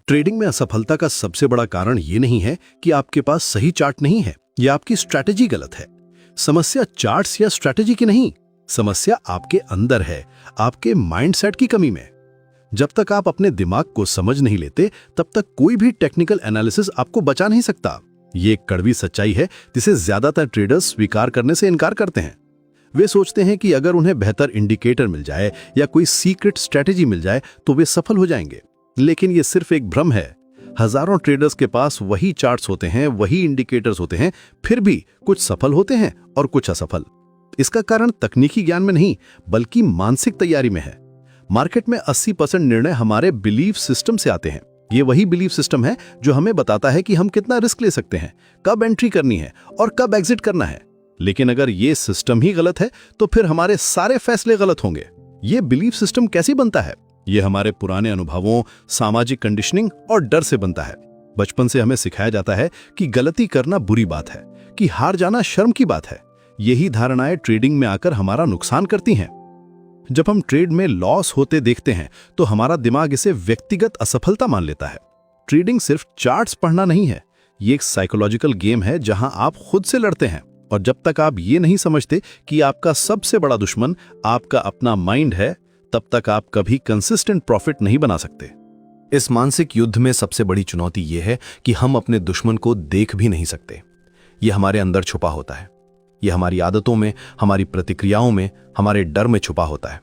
Trading में असफलता का सबसे बड़ा कारण ये नहीं है कि आपके पास सही चार्ट नहीं है या आपकी स्ट्रैटेजी गलत है। समस्या चार्ट्स या स्ट्रैटेजी की नहीं, समस्या आपके अंदर है, आपके माइंडसेट की कमी में। जब तक आप अपने दिमाग को समझ नहीं लेते, तब तक कोई भी टेक्निकल एनालिसिस आपको बचा नहीं सकता। ये एक कड़वी सच्चाई है जिसे ज्यादातर ट्रेडर्स स्वीकार करने से इनकार करते हैं। वे सोचते हैं कि अगर उन्हें बेहतर इंडिकेटर मिल जाए या कोई सीक्रेट स्ट्रैटेजी मिल जाए तो वे सफल हो जाएंगे। लेकिन ये सिर्फ एक भ्रम है। हजारों ट्रेडर्स के पास वही चार्ट्स होते हैं, वही इंडिकेटर्स होते हैं, फिर भी कुछ सफल होते हैं और कुछ असफल। इसका कारण तकनीकी ज्ञान में नहीं, बल्कि मानसिक तैयारी में है। मार्केट में 80% निर्णय हमारे बिलीफ सिस्टम से आते हैं। ये वही बिलीफ सिस्टम है जो हमें बताता है कि हम कितना रिस्क ले सकते हैं, कब एंट्री करनी है और कब एग्जिट करना है। लेकिन अगर ये सिस्टम ही गलत है तो फिर हमारे सारे फैसले गलत होंगे। ये बिलीफ सिस्टम कैसे बनता है? ये हमारे पुराने अनुभवों, सामाजिक कंडीशनिंग और डर से बनता है। बचपन से हमें सिखाया जाता है कि गलती करना बुरी बात है, कि हार जाना शर्म की बात है। यही धारणाएं ट्रेडिंग में आकर हमारा नुकसान करती हैं। जब हम ट्रेड में लॉस होते देखते हैं तो हमारा दिमाग इसे व्यक्तिगत असफलता मान लेता है। ट्रेडिंग सिर्फ चार्ट्स पढ़ना नहीं है, ये एक साइकोलॉजिकल गेम है जहां आप खुद से लड़ते हैं। और जब तक आप ये नहीं समझते कि आपका सबसे बड़ा दुश्मन आपका अपना माइंड है, तब तक आप कभी कंसिस्टेंट प्रॉफिट नहीं बना सकते। इस मानसिक युद्ध में सबसे बड़ी चुनौती यह है कि हम अपने दुश्मन को देख भी नहीं सकते। यह हमारे अंदर छुपा होता है। यह हमारी आदतों में, हमारी प्रतिक्रियाओं में, हमारे डर में छुपा होता है।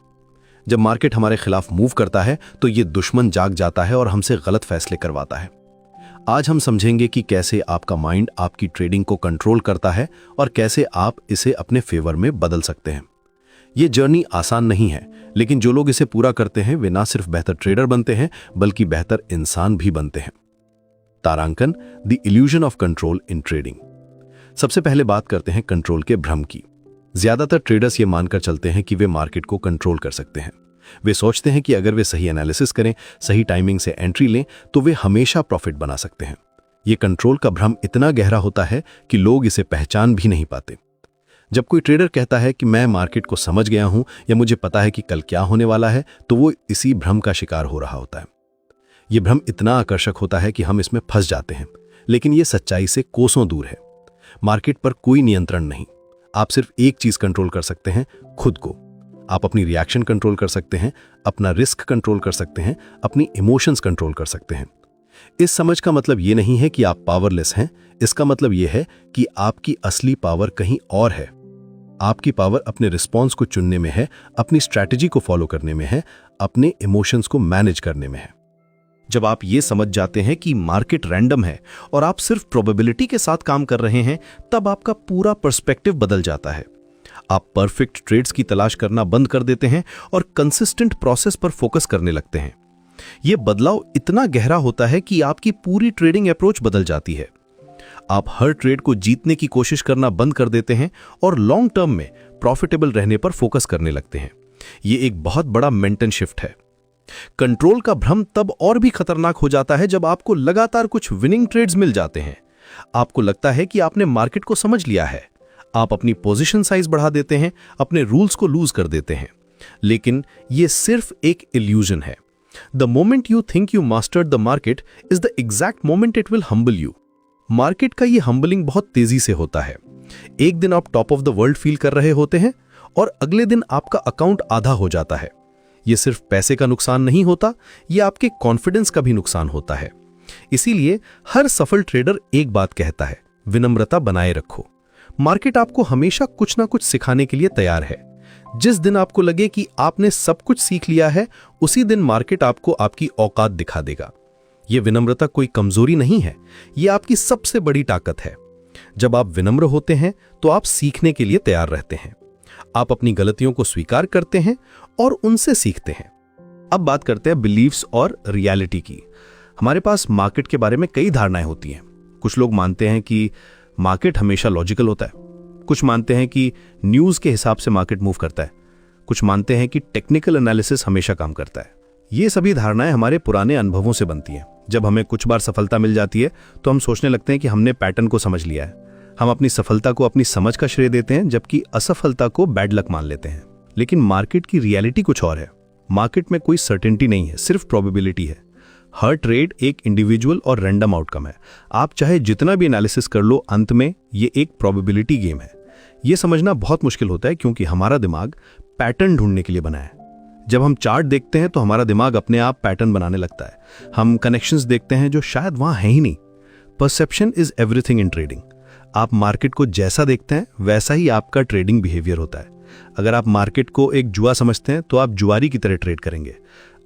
जब मार्केट हमारे खिलाफ मूव करता है तो यह दुश्मन जाग जाता है और हमसे गलत फैसले करवाता है। आज हम समझेंगे कि कैसे आपका माइंड आपकी ट्रेडिंग को कंट्रोल करता है और कैसे आप इसे अपने फेवर में बदल सकते हैं। यह जर्नी आसान नहीं है, लेकिन जो लोग इसे पूरा करते हैं वे ना सिर्फ बेहतर ट्रेडर बनते हैं बल्कि बेहतर इंसान भी बनते हैं। तारांकन, the illusion of control in trading. सबसे पहले बात करते हैं कंट्रोल के भ्रम की। ज्यादातर ट्रेडर्स ये मानकर चलते हैं कि वे मार्केट को कंट्रोल कर सकते हैं। वे सोचते हैं कि अगर वे सही एनालिसिस करें, सही टाइमिंग से एंट्री लें, तो वे हमेशा प्रॉफिट बना सकते हैं। ये कंट्रोल का भ्रम इतना गहरा होता है कि लोग इसे पहचान भी नहीं पाते। जब कोई ट्रेडर कहता है कि मैं मार्केट को समझ गया हूं या मुझे पता है कि कल क्या होने वाला है, तो वो इसी भ्रम का शिकार हो रहा होता है। यह भ्रम इतना आकर्षक होता है कि हम इसमें फंस जाते हैं, लेकिन यह सच्चाई से कोसों दूर है। मार्केट पर कोई नियंत्रण नहीं। आप सिर्फ एक चीज कंट्रोल कर सकते हैं, खुद को। आप अपनी रिएक्शन कंट्रोल कर सकते हैं, अपना रिस्क कंट्रोल कर सकते हैं, अपनी इमोशंस कंट्रोल कर सकते हैं। इस समझ का मतलब यह नहीं है कि आप पावरलेस हैं। इसका मतलब यह है कि आपकी असली पावर कहीं और है। आपकी पावर अपने रिस्पॉन्स को चुनने में है, अपनी स्ट्रैटेजी को फॉलो करने में है, अपने इमोशंस को मैनेज करने में है। जब आप ये समझ जाते हैं कि मार्केट रैंडम है और आप सिर्फ प्रोबेबिलिटी के साथ काम कर रहे हैं, तब आपका पूरा पर्सपेक्टिव बदल जाता है। आप परफेक्ट ट्रेड्स की तलाश करना बंद कर देते हैं और कंसिस्टेंट प्रोसेस पर फोकस करने लगते हैं। यह बदलाव इतना गहरा होता है कि आपकी पूरी ट्रेडिंग अप्रोच बदल जाती है। आप हर ट्रेड को जीतने की कोशिश करना बंद कर देते हैं और लॉन्ग टर्म में प्रॉफिटेबल रहने पर फोकस करने लगते हैं। यह एक बहुत बड़ा मेंटल शिफ्ट है। कंट्रोल का भ्रम तब और भी खतरनाक हो जाता है जब आपको लगातार कुछ विनिंग ट्रेड्स मिल जाते हैं। आपको लगता है कि आपने मार्केट को समझ लिया है। आप अपनी पोजीशन साइज बढ़ा देते हैं, अपने रूल्स को लूज कर देते हैं। लेकिन यह सिर्फ एक इल्यूजन है। The moment you think you mastered the market is the exact moment it will humble you. Market का यह हम्बलिंग बहुत तेजी से होता है। एक दिन आप top of the world feel कर रहे होते हैं और अगले दिन आपका अकाउंट आधा हो जाता है। यह सिर्फ पैसे का नुकसान नहीं होता, यह आपके कॉन्फिडेंस का भी नुकसान होता है। इसीलिए हर सफल ट्रेडर एक बात कहता है, विनम्रता बनाए रखो। मार्केट आपको हमेशा कुछ ना कुछ सिखाने के लिए तैयार है। जिस दिन आपको लगे कि आपने सब कुछ सीख लिया है, उसी दिन मार्केट आपको आपकी औकात दिखा देगा। यह विनम्रता कोई कमजोरी नहीं है, यह आपकी सबसे बड़ी ताकत है। जब आप विनम्र होते हैं तो आप सीखने के लिए तैयार रहते हैं। आप अपनी गलतियों को स्वीकार करते हैं और उनसे सीखते हैं। अब बात करते हैं बिलीव्स और रियलिटी की। हमारे पास मार्केट के बारे में कई धारणाएं होती हैं। कुछ लोग मानते हैं कि मार्केट हमेशा लॉजिकल होता है। कुछ मानते हैं कि न्यूज़ के हिसाब से मार्केट मूव करता है। कुछ मानते हैं कि टेक्निकल एनालिसिस हमेशा काम करता है। ये सभी धारणाएं हमारे पुराने अनुभवों से बनती हैं। जब हमें कुछ बार सफलता मिल जाती है तो हम सोचने लगते हैं कि हमने पैटर्न को समझ लिया है। हम अपनी सफलता को अपनी समझ का श्रेय देते हैं, जबकि असफलता को बैड लक मान लेते हैं। लेकिन मार्केट की रियलिटी कुछ और है। मार्केट में कोई सर्टेनिटी नहीं है, सिर्फ प्रोबेबिलिटी है। हर ट्रेड एक इंडिविजुअल और रैंडम आउटकम है। आप चाहे जितना भी एनालिसिस कर लो, अंत में ये एक प्रोबेबिलिटी गेम है। ये समझना बहुत मुश्किल होता है क्योंकि हमारा दिमाग पैटर्न ढूंढने के लिए बना है। जब हम चार्ट देखते हैं तो हमारा दिमाग अपने आप पैटर्न बनाने लगता है। हम कनेक्शंस देखते हैं जो शायद वहां है ही नहीं। Perception is everything in trading. आप मार्केट को जैसा देखते हैं वैसा ही आपका ट्रेडिंग बिहेवियर होता है। अगर आप मार्केट को एक जुआ समझते हैं तो आप जुआरी की तरह ट्रेड करेंगे।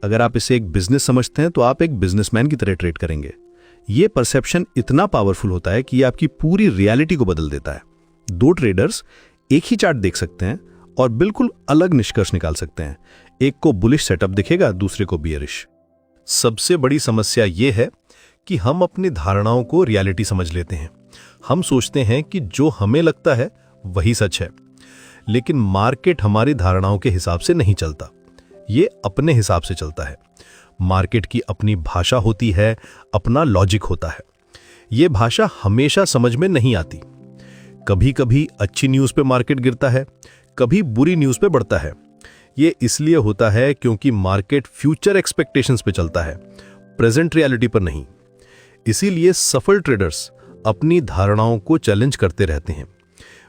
अगर आप इसे एक बिजनेस समझते हैं तो आप एक बिजनेसमैन की तरह ट्रेड करेंगे। ये परसेप्शन इतना पावरफुल होता है कि ये आपकी पूरी रियलिटी को बदल देता है। दो ट्रेडर्स एक ही चार्ट देख सकते हैं और बिल्कुल अलग निष्कर्ष निकाल सकते हैं। एक को बुलिश सेटअप दिखेगा, दूसरे को बियरिश। सबसे बड़ी समस्या यह है कि हम अपनी धारणाओं को रियलिटी समझ लेते हैं। हम सोचते हैं कि जो हमें लगता है वही सच है, लेकिन मार्केट हमारी धारणाओं के हिसाब से नहीं चलता, ये अपने हिसाब से चलता है। मार्केट की अपनी भाषा होती है, अपना लॉजिक होता है। ये भाषा हमेशा समझ में नहीं आती। कभी कभी अच्छी न्यूज़ पे मार्केट गिरता है, कभी बुरी न्यूज़ पे बढ़ता है। ये इसलिए होता है क्योंकि मार्केट फ्यूचर एक्सपेक्टेशंस पे चलता है, प्रेजेंट रियलिटी पर नहीं। इसीलिए सफल ट्रेडर्स अपनी धारणाओं को चैलेंज करते रहते हैं।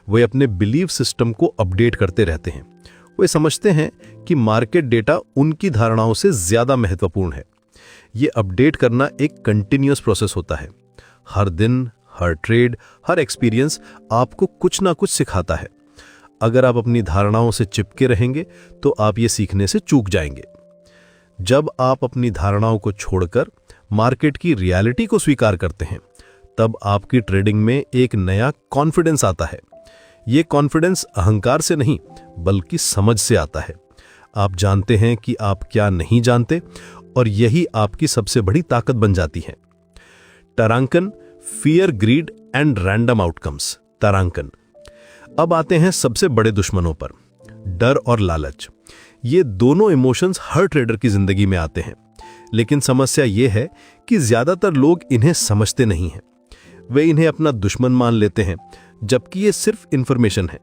वे अपने बिलीव सिस्टम को अपडेट करते रहते हैं। वे समझते हैं कि मार्केट डेटा उनकी धारणाओं से ज्यादा महत्वपूर्ण है। ये अपडेट करना एक कंटिन्यूअस प्रोसेस होता है। हर दिन, हर ट्रेड, हर एक्सपीरियंस आपको कुछ ना कुछ सिखाता है। अगर आप अपनी धारणाओं से चिपके रहेंगे तो आप ये सीखने से चूक जाएंगे। जब आप अपनी धारणाओं को छोड़कर मार्केट की रियलिटी को स्वीकार करते हैं, तब आपकी ट्रेडिंग में एक नया कॉन्फिडेंस आता है। ये कॉन्फिडेंस अहंकार से नहीं बल्कि समझ से आता है। आप जानते हैं कि आप क्या नहीं जानते और यही आपकी सबसे बड़ी ताकत बन जाती है। तारांकन, fear, greed and random outcomes. तारांकन। अब आते हैं सबसे बड़े दुश्मनों पर, डर और लालच। ये दोनों इमोशंस हर ट्रेडर की जिंदगी में आते हैं, लेकिन समस्या ये है कि ज्यादातर लोग इन्हें समझते नहीं हैं। वे इन्हें अपना दुश्मन मान लेते हैं, जबकि ये सिर्फ इंफॉर्मेशन है।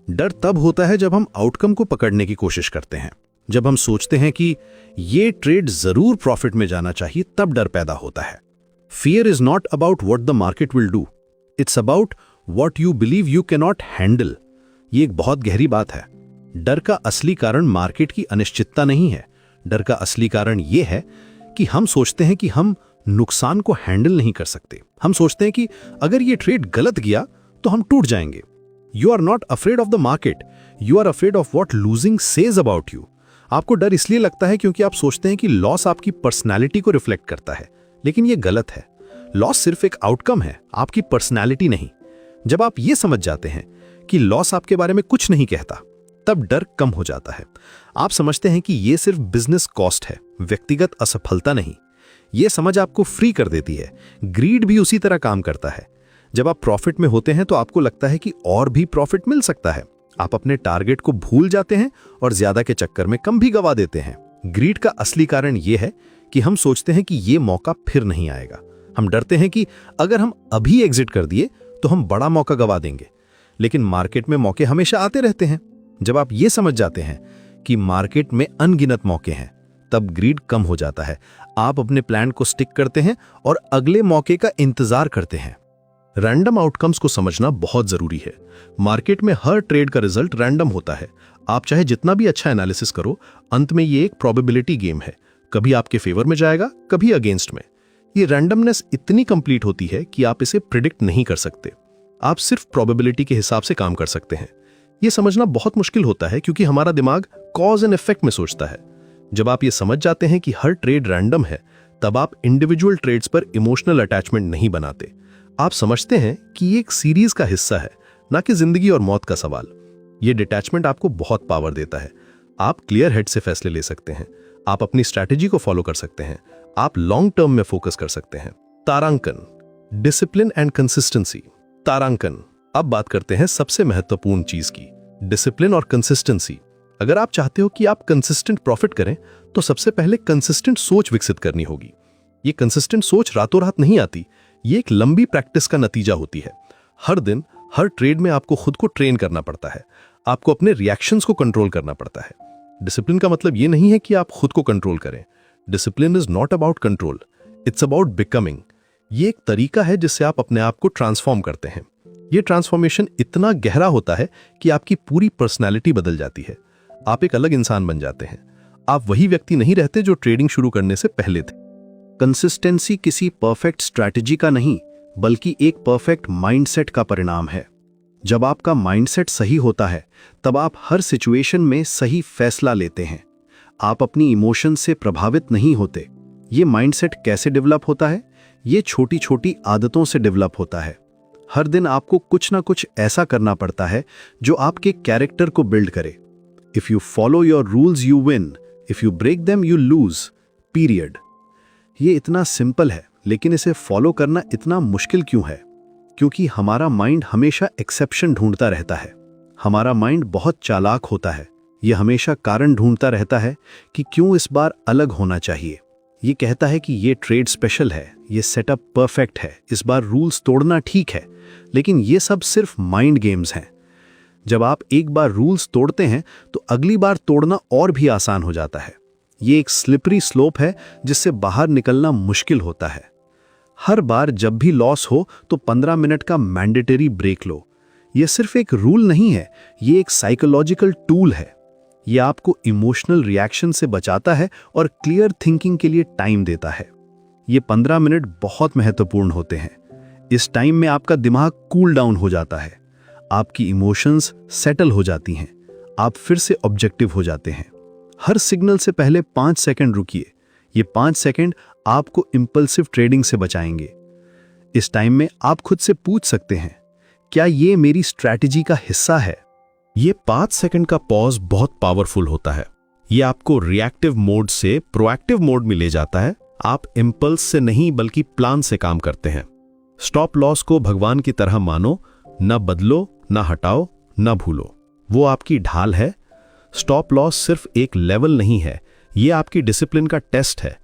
डर तब होता है जब हम आउटकम को पकड़ने की कोशिश करते हैं। जब हम सोचते हैं कि ये ट्रेड जरूर प्रॉफिट में जाना चाहिए, तब डर पैदा होता है। Fear is not about what the market will do, it's about what you believe you can not handle. ये एक बहुत गहरी बात है। डर का असली कारण मार्केट की अनिश्चितता नहीं है। डर का असली कारण यह है कि हम सोचते हैं कि हम नुकसान को हैंडल नहीं कर सकते। हम सोचते हैं कि अगर ये ट्रेड गलत गया तो हम टूट जाएंगे। You are not afraid of the market, you are afraid of what losing says about you. आपको डर इसलिए लगता है क्योंकि आप सोचते हैं कि लॉस आपकी पर्सनैलिटी को रिफ्लेक्ट करता है, लेकिन यह गलत है। लॉस सिर्फ एक आउटकम है, आपकी पर्सनैलिटी नहीं। जब आप ये समझ जाते हैं कि लॉस आपके बारे में कुछ नहीं कहता, तब डर कम हो जाता है। आप समझते हैं कि यह सिर्फ बिजनेस कॉस्ट है, व्यक्तिगत असफलता नहीं। यह समझ आपको फ्री कर देती है। ग्रीड भी उसी तरह काम करता है। जब आप प्रॉफिट में होते हैं तो आपको लगता है कि और भी प्रॉफिट मिल सकता है। आप अपने टारगेट को भूल जाते हैं और ज्यादा के चक्कर में कम भी गवा देते हैं। ग्रीड का असली कारण यह है कि हम सोचते हैं कि यह मौका फिर नहीं आएगा। हम डरते हैं कि अगर हम अभी एग्जिट कर दिए तो हम बड़ा मौका गवा देंगे। लेकिन मार्केट में मौके हमेशा आते रहते हैं। जब आप ये समझ जाते हैं कि मार्केट में अनगिनत मौके हैं, तब ग्रीड कम हो जाता है। आप अपने प्लान को स्टिक करते हैं और अगले मौके का इंतजार करते हैं। रैंडम आउटकम्स को समझना बहुत जरूरी है। मार्केट में हर ट्रेड का रिजल्ट रैंडम होता है। आप चाहे जितना भी अच्छा एनालिसिस करो, अंत में ये एक प्रोबेबिलिटी गेम है। कभी आपके फेवर में जाएगा, कभी अगेंस्ट में। ये रैंडमनेस इतनी कंप्लीट होती है कि आप इसे प्रिडिक्ट नहीं कर सकते। आप सिर्फ प्रोबेबिलिटी के हिसाब से काम कर सकते हैं। यह समझना बहुत मुश्किल होता है क्योंकि हमारा दिमाग कॉज एंड इफेक्ट में सोचता है। जब आप ये समझ जाते हैं कि हर ट्रेड रैंडम है, तब आप इंडिविजुअल ट्रेड्स पर इमोशनल अटैचमेंट नहीं बनाते। आप समझते हैं कि ये एक सीरीज का हिस्सा है, ना कि जिंदगी और मौत का सवाल। ये डिटैचमेंट आपको बहुत पावर देता है। आप क्लियर हेड से फैसले ले सकते हैं। आप अपनी स्ट्रैटेजी को फॉलो कर सकते हैं। आप लॉन्ग टर्म में फोकस कर सकते हैं। तारांकन, डिसिप्लिन एंड कंसिस्टेंसी। तारांकन। अब बात करते हैं सबसे महत्वपूर्ण चीज की, डिसिप्लिन और कंसिस्टेंसी। अगर आप चाहते हो कि आप कंसिस्टेंट प्रॉफिट करें, तो सबसे पहले कंसिस्टेंट सोच विकसित करनी होगी। ये कंसिस्टेंट सोच रातों रात नहीं आती, ये एक लंबी प्रैक्टिस का नतीजा होती है। हर दिन, हर ट्रेड में आपको खुद को ट्रेन करना पड़ता है। आपको अपने रिएक्शंस को कंट्रोल करना पड़ता है। डिसिप्लिन का मतलब ये नहीं है कि आप खुद को कंट्रोल करें। Discipline is not about control, it's about becoming. ये एक तरीका है जिससे आप अपने आप को ट्रांसफॉर्म करते हैं। ये ट्रांसफॉर्मेशन इतना गहरा होता है कि आपकी पूरी पर्सनैलिटी बदल जाती है। आप एक अलग इंसान बन जाते हैं। आप वही व्यक्ति नहीं रहते जो ट्रेडिंग शुरू करने से पहले थे। कंसिस्टेंसी किसी परफेक्ट स्ट्रैटेजी का नहीं, बल्कि एक परफेक्ट माइंडसेट का परिणाम है। जब आपका माइंडसेट सही होता है, तब आप हर सिचुएशन में सही फैसला लेते हैं। आप अपनी इमोशन से प्रभावित नहीं होते। ये माइंडसेट कैसे डेवलप होता है? ये छोटी छोटी आदतों से डेवलप होता है। हर दिन आपको कुछ ना कुछ ऐसा करना पड़ता है जो आपके कैरेक्टर को बिल्ड करे। If you follow your rules you win, if you break them you lose, period. ये इतना सिंपल है, लेकिन इसे फॉलो करना इतना मुश्किल क्यों है? क्योंकि हमारा माइंड हमेशा एक्सेप्शन ढूंढता रहता है। हमारा माइंड बहुत चालाक होता है। यह हमेशा कारण ढूंढता रहता है कि क्यों इस बार अलग होना चाहिए। ये कहता है कि ये ट्रेड स्पेशल है, ये सेटअप परफेक्ट है, इस बार रूल्स तोड़ना ठीक है। लेकिन ये सब सिर्फ माइंड गेम्स हैं। जब आप एक बार रूल्स तोड़ते हैं तो अगली बार तोड़ना और भी आसान हो जाता है। ये एक स्लिपरी स्लोप है जिससे बाहर निकलना मुश्किल होता है। हर बार जब भी लॉस हो तो 15 मिनट का मैंडेटरी ब्रेक लो। ये सिर्फ एक रूल नहीं है, ये एक साइकोलॉजिकल टूल है। ये आपको इमोशनल रिएक्शन से बचाता है और क्लियर थिंकिंग के लिए टाइम देता है। ये 15 मिनट बहुत महत्वपूर्ण होते हैं। इस टाइम में आपका दिमाग कूल डाउन हो जाता है, आपकी इमोशंस सेटल हो जाती हैं, आप फिर से ऑब्जेक्टिव हो जाते हैं। हर सिग्नल से पहले 5 सेकंड रुकिए। ये 5 सेकंड आपको इंपल्सिव ट्रेडिंग से बचाएंगे। इस टाइम में आप खुद से पूछ सकते हैं, क्या ये मेरी स्ट्रैटेजी का हिस्सा है? ये 5 सेकंड का पॉज बहुत पावरफुल होता है। ये आपको रिएक्टिव मोड से प्रोएक्टिव मोड में ले जाता है। आप इंपल्स से नहीं बल्कि प्लान से काम करते हैं। स्टॉप लॉस को भगवान की तरह मानो, न बदलो, न हटाओ, न भूलो। वो आपकी ढाल है। स्टॉप लॉस सिर्फ एक लेवल नहीं है, ये आपकी डिसिप्लिन का टेस्ट है।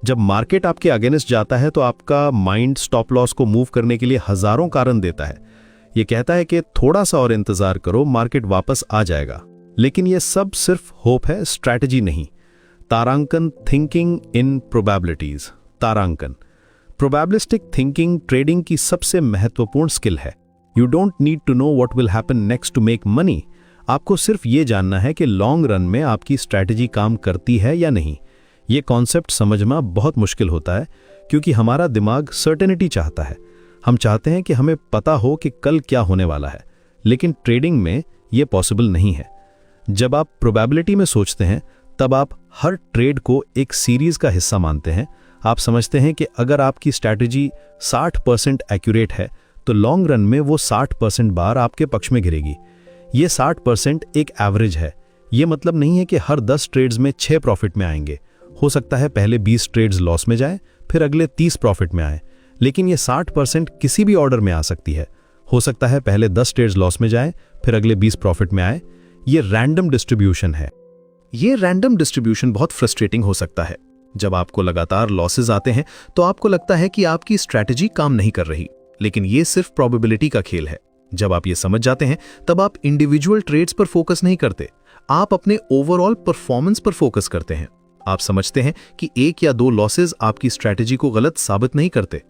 जब मार्केट आपके अगेंस्ट जाता है तो आपका माइंड स्टॉप लॉस को मूव करने के लिए हजारों कारण देता है। ये कहता है कि थोड़ा सा और इंतजार करो, मार्केट वापस आ जाएगा। लेकिन ये सब सिर्फ होप है, स्ट्रैटेजी नहीं। तारांकन, थिंकिंग इन प्रोबेबिलिटीज। तारांकन, प्रोबेबिलिस्टिक थिंकिंग ट्रेडिंग की सबसे महत्वपूर्ण स्किल है। You don't need to know what will happen next to make money. आपको सिर्फ ये जानना है कि लॉन्ग रन में आपकी स्ट्रैटेजी काम करती है या नहीं। ये कॉन्सेप्ट समझना बहुत मुश्किल होता है क्योंकि हमारा दिमाग सर्टेनिटी चाहता है। हम चाहते हैं कि हमें पता हो कि कल क्या होने वाला है, लेकिन ट्रेडिंग में यह पॉसिबल नहीं है। जब आप प्रोबेबिलिटी में सोचते हैं तब आप हर ट्रेड को एक सीरीज का हिस्सा मानते हैं। आप समझते हैं कि अगर आपकी स्ट्रैटेजी 60% एक्यूरेट है तो लॉन्ग रन में वो 60% बार आपके पक्ष में गिरेगी। ये 60% एक एवरेज है। ये मतलब नहीं है कि हर 10 ट्रेड्स में 6 प्रॉफिट में आएंगे। हो सकता है पहले 20 ट्रेड्स लॉस में जाएं, फिर अगले 30 प्रॉफिट में आए। लेकिन ये 60% किसी भी ऑर्डर में आ सकती है। हो सकता है पहले 10 ट्रेड्स लॉस में जाएं, फिर अगले 20 प्रॉफिट में आए। ये रैंडम डिस्ट्रीब्यूशन है। ये रैंडम डिस्ट्रीब्यूशन बहुत फ्रस्ट्रेटिंग हो सकता है। जब आपको लगातार लॉसेज आते हैं तो आपको लगता है कि आपकी स्ट्रैटेजी काम नहीं कर रही, लेकिन ये सिर्फ प्रोबेबिलिटी का खेल है। जब आप ये समझ जाते हैं तब आप इंडिविजुअल ट्रेड्स पर फोकस नहीं करते, आप अपने ओवरऑल परफॉर्मेंस पर फोकस करते हैं। आप समझते हैं कि 1 या 2 लॉसेज आपकी स्ट्रैटेजी को गलत साबित नहीं करते।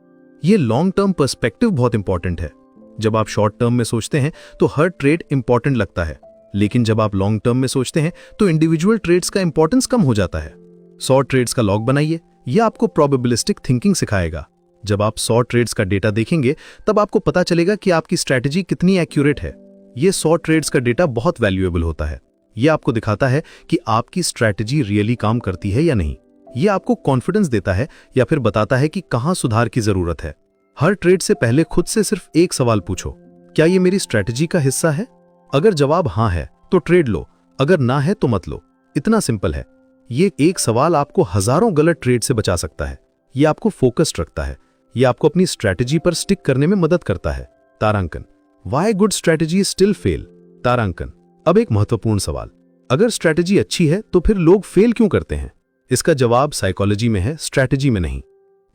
ये लॉन्ग टर्म पर्सपेक्टिव बहुत इंपॉर्टेंट है। जब आप शॉर्ट टर्म में सोचते हैं तो हर ट्रेड इंपॉर्टेंट लगता है, लेकिन जब आप लॉन्ग टर्म में सोचते हैं तो इंडिविजुअल ट्रेड्स का इंपॉर्टेंस कम हो जाता है। 100 ट्रेड्स का लॉग बनाइए, यह आपको प्रोबेबिलिस्टिक थिंकिंग सिखाएगा। जब आप 100 ट्रेड्स का डेटा देखेंगे तब आपको पता चलेगा कि आपकी स्ट्रैटेजी कितनी एक्यूरेट है। यह 100 ट्रेड्स का डेटा बहुत वैल्यूएबल होता है। यह आपको दिखाता है कि आपकी स्ट्रैटेजी रियली काम करती है या नहीं। यह आपको कॉन्फिडेंस देता है या फिर बताता है कि कहां सुधार की जरूरत है। हर ट्रेड से पहले खुद से सिर्फ एक सवाल पूछो, क्या यह मेरी स्ट्रैटेजी का हिस्सा है? अगर जवाब हां है तो ट्रेड लो, अगर ना है तो मत लो। इतना सिंपल है। ये एक सवाल आपको हजारों गलत ट्रेड से बचा सकता है। यह आपको फोकस्ड रखता है। यह आपको अपनी स्ट्रैटेजी पर स्टिक करने में मदद करता है। तारांकन, why good strategy still fail? तारांकन, अब एक महत्वपूर्ण सवाल, अगर स्ट्रैटेजी अच्छी है तो फिर लोग फेल क्यों करते हैं? इसका जवाब साइकोलॉजी में है, स्ट्रैटेजी में नहीं।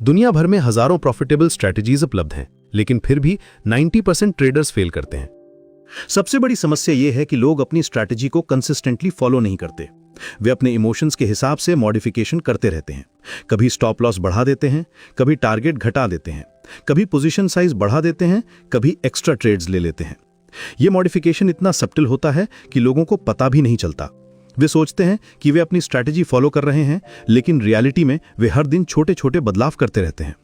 दुनिया भर में हजारों प्रॉफिटेबल स्ट्रैटेजीज उपलब्ध हैं, लेकिन फिर भी 90% ट्रेडर्स फेल करते हैं। सबसे बड़ी समस्या यह है कि लोग अपनी स्ट्रैटेजी को कंसिस्टेंटली फॉलो नहीं करते। वे अपने इमोशंस के हिसाब से मॉडिफिकेशन करते रहते हैं। कभी स्टॉप लॉस बढ़ा देते हैं, कभी टारगेट घटा देते हैं, कभी पोजीशन साइज बढ़ा देते हैं, कभी एक्स्ट्रा ट्रेड्स ले लेते हैं। यह मॉडिफिकेशन इतना सब्टिल होता है कि लोगों को पता भी नहीं चलता। वे सोचते हैं कि वे अपनी स्ट्रैटेजी फॉलो कर रहे हैं, लेकिन रियलिटी में वे हर दिन छोटे छोटे बदलाव करते रहते हैं।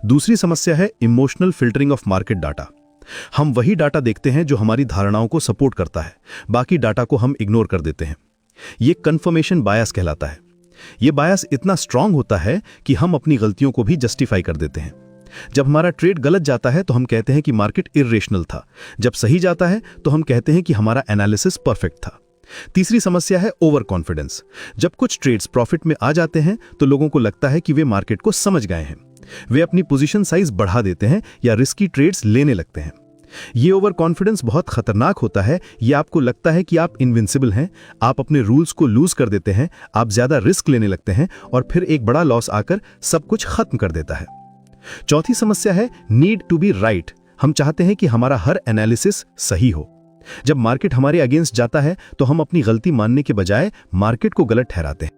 दूसरी समस्या है emotional filtering of market data. हम वही डाटा देखते हैं जो हमारी धारणाओं को सपोर्ट करता है, बाकी डाटा को हम इग्नोर कर देते हैं। यह कंफर्मेशन बायस कहलाता है। यह बायस इतना स्ट्रांग होता है कि हम अपनी गलतियों को भी जस्टिफाई कर देते हैं। जब हमारा ट्रेड गलत जाता है तो हम कहते हैं कि मार्केट इर्रेशनल था। जब सही जाता है तो हम कहते हैं कि हमारा एनालिसिस परफेक्ट था। तीसरी समस्या है ओवर कॉन्फिडेंस। जब कुछ ट्रेड्स प्रॉफिट में आ जाते हैं तो लोगों को लगता है कि वे मार्केट को समझ गए हैं। वे अपनी पोजीशन साइज बढ़ा देते हैं या रिस्की ट्रेड्स लेने लगते हैं। ये ओवर कॉन्फिडेंस बहुत खतरनाक होता है। ये आपको लगता है कि आप इनविंसिबल हैं, आप अपने रूल्स को लूज कर देते हैं, आप ज्यादा रिस्क लेने लगते हैं और फिर एक बड़ा लॉस आकर सब कुछ खत्म कर देता है। चौथी समस्या है नीड टू बी राइट। हम चाहते हैं कि हमारा हर एनालिसिस सही हो। जब मार्केट हमारे अगेंस्ट जाता है तो हम अपनी गलती मानने के बजाय मार्केट को गलत ठहराते हैं।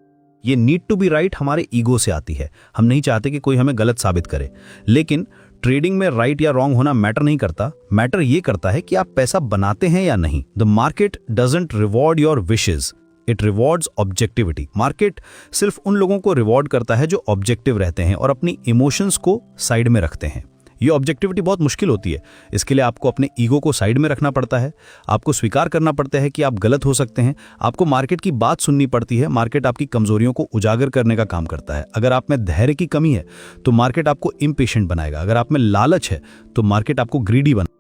ये नीड टू बी राइट हमारे ईगो से आती है। हम नहीं चाहते कि कोई हमें गलत साबित करे। लेकिन ट्रेडिंग में राइट या रॉन्ग होना मैटर नहीं करता। मैटर ये करता है कि आप पैसा बनाते हैं या नहीं। The market doesn't reward your wishes, it rewards objectivity. Market सिर्फ उन लोगों को रिवॉर्ड करता है जो ऑब्जेक्टिव रहते हैं और अपनी इमोशंस को साइड में रखते हैं। ये ऑब्जेक्टिविटी बहुत मुश्किल होती है। इसके लिए आपको अपने ईगो को साइड में रखना पड़ता है। आपको स्वीकार करना पड़ता है कि आप गलत हो सकते हैं। आपको मार्केट की बात सुननी पड़ती है। मार्केट आपकी कमजोरियों को उजागर करने का काम करता है। अगर आप में धैर्य की कमी है तो मार्केट आपको इम्पेशेंट बनाएगा। अगर आप में लालच है तो मार्केट आपको ग्रीडी बनाएगा।